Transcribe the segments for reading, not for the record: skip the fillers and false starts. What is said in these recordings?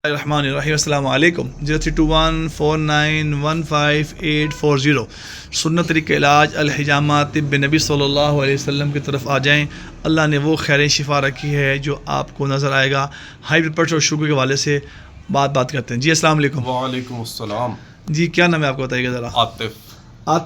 الرحمن الرحیم السلام علیکم 0321491580 سنت طریقہ علاج الحجامہ طب نبی صلی اللہ علیہ وسلم کی طرف آ جائیں. اللہ نے وہ خیر شفا رکھی ہے جو آپ کو نظر آئے گا. ہائی بلڈ پریشر اور شوگر کے حوالے سے بات کرتے ہیں. جی السلام علیکم. وعلیکم السلام. جی کیا نام ہے آپ کو بتائیے گا ذرا. عاطف.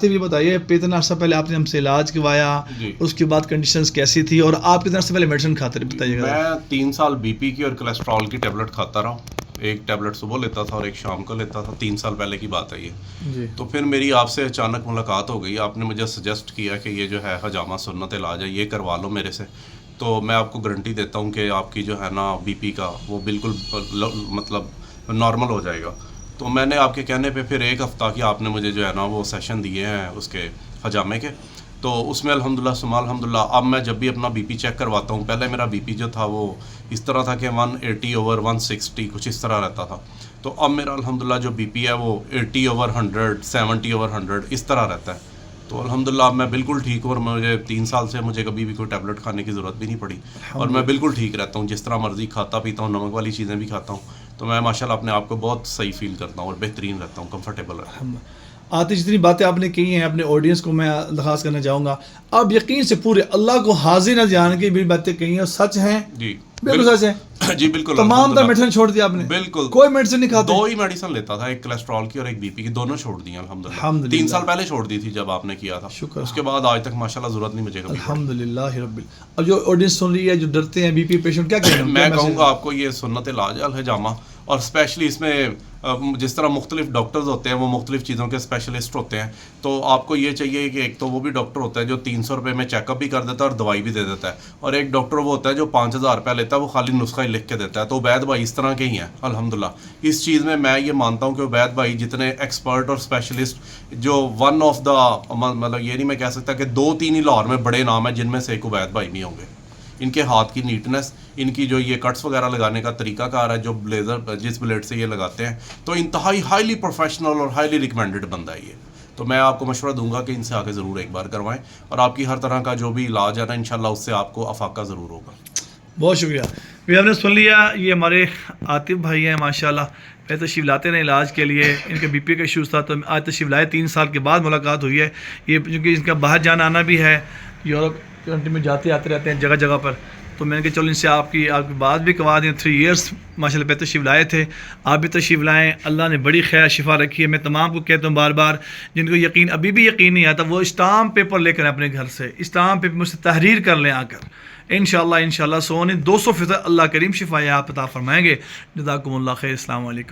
یہ بتائیے اتنا عرصہ پہلے آپ نے ہم سے علاج کروایا جی. اس کے بعد کنڈیشنز کیسی تھی اور آپ کتنے عرصے پہلے میڈیسن کھاتے رہے بتائیے گا. میں 3 سال بی پی کی اور کولیسٹرول کی ٹیبلٹ کھاتا رہا ہوں. ایک ٹیبلٹ صبح لیتا تھا اور ایک شام کو لیتا تھا. 3 سال پہلے کی بات ہے یہ. جی. تو پھر میری آپ سے اچانک ملاقات ہو گئی. آپ نے مجھے سجیسٹ کیا کہ یہ جو ہے حجامہ سنت علاج ہے یہ کروا لو میرے سے. تو میں آپ کو گارنٹی دیتا ہوں کہ آپ کی جو ہے نا بی پی کا وہ بالکل مطلب نارمل ہو جائے گا. تو میں نے آپ کے کہنے پہ پھر ایک ہفتہ کی آپ نے مجھے جو ہے نا وہ سیشن دیے ہیں اس کے حجامے کے. تو اس میں الحمدللہ ثم الحمدللہ اب میں جب بھی اپنا بی پی چیک کرواتا ہوں, پہلے میرا بی پی جو تھا وہ اس طرح تھا کہ 180/160 کچھ اس طرح رہتا تھا. تو اب میرا الحمدللہ جو بی پی ہے وہ 80/100 70/100 اس طرح رہتا ہے. تو الحمدللہ اب میں بالکل ٹھیک ہوں اور مجھے 3 سال سے مجھے کبھی بھی کوئی ٹیبلٹ کھانے کی ضرورت بھی نہیں پڑی اور میں بالکل ٹھیک رہتا ہوں. جس طرح مرضی کھاتا پیتا ہوں, نمک والی چیزیں بھی کھاتا ہوں. تو میں ماشاءاللہ اپنے آپ کو بہت صحیح فیل کرتا ہوں اور بہترین رہتا ہوں, کمفرٹیبل رہتا ہوں. آتی جتنی باتیں آپ نے کی ہیں اپنے آڈینس کو میں درخواست کرنا چاہوں گا آپ یقین سے پورے اللہ کو حاضر نہ جان کے بھی باتیں کہی ہیں اور سچ ہیں. جی بالکل سچ ہیں. جی بالکل. تمام تر میڈیسن چھوڑ دیا آپ نے. بالکل کوئی میڈیسن نہیں کھاتے. 2 ہی میڈیسن لیتا تھا, ایک کولیسٹرول کی اور ایک بی پی کی, دونوں چھوڑ دی الحمدللہ. 3 سال پہلے چھوڑ دی تھی جب آپ نے کیا تھا. شکر. اس کے بعد آج تک ماشاءاللہ ضرورت نہیں مجھے کبھی. الحمدللہ رب. اب جو آڈینس سن رہی ہے جو ڈرتے ہیں بی پی پیشنٹ کیا کہیں گے؟ میں کہوں گا آپ کو یہ سنت علاج الحجامہ اور اسپیشلی اس میں جس طرح مختلف ڈاکٹرز ہوتے ہیں وہ مختلف چیزوں کے اسپیشلسٹ ہوتے ہیں. تو آپ کو یہ چاہیے کہ ایک تو وہ بھی ڈاکٹر ہوتا ہے جو 300 روپے میں چیک اپ بھی کر دیتا ہے اور دوائی بھی دے دیتا ہے, اور ایک ڈاکٹر وہ ہوتا ہے جو 5000 روپے لیتا ہے وہ خالی نسخہ ہی لکھ کے دیتا ہے. تو عبید بھائی اس طرح کے ہی ہیں الحمدللہ. اس چیز میں یہ مانتا ہوں کہ عبید بھائی جتنے ایکسپرٹ اور اسپیشلسٹ جو ون آف دا مطلب یہ نہیں میں کہہ سکتا کہ 2-3 ہی لاہور میں بڑے نام ہیں جن میں سے ایک عبید بھائی بھی ہوں گے. ان کے ہاتھ کی نیٹنس, ان کی جو یہ کٹس وغیرہ لگانے کا طریقہ کار ہے, جو بلیزر جس بلیڈ سے یہ لگاتے ہیں, تو انتہائی ہائیلی پروفیشنل اور ہائیلی ریکمینڈڈ بندہ ہے یہ. تو میں آپ کو مشورہ دوں گا کہ ان سے آ کے ضرور ایک بار کروائیں اور آپ کی ہر طرح کا جو بھی علاج ہے نا انشاءاللہ اس سے آپ کو افاقہ ضرور ہوگا. بہت شکریہ. ہم نے سن لیا یہ ہمارے عاطف بھائی ہیں ماشاءاللہ. پہلے تشریف لاتے رہے علاج کے لیے, ان کے بی پی کا ایشوز تھا تو آج تشریف لائے. 3 سال کے بعد ملاقات ہوئی ہے. یہ کیونکہ ان کا باہر جانا آنا بھی ہے, یورپ کنٹری میں جاتے آتے رہتے ہیں جگہ جگہ پر. تو میں نے کہا چلو ان سے آپ کی بات بھی کروا دیں. 3 ایئرس ماشاءاللہ پہ تشریف لائے تھے, آپ بھی تشریف لائیں. اللہ نے بڑی خیر شفا رکھی ہے. میں تمام کو کہتا ہوں بار بار جن کو یقین ابھی بھی یقین نہیں آتا وہ اسٹامپ پیپر لے کر اپنے گھر سے اسٹامپ پیپر مجھ سے تحریر کر لیں آ کر. انشاءاللہ 100% اللہ کریم شفا آپ عطا فرمائیں گے. جزاکم اللہ خیر. السلام علیکم.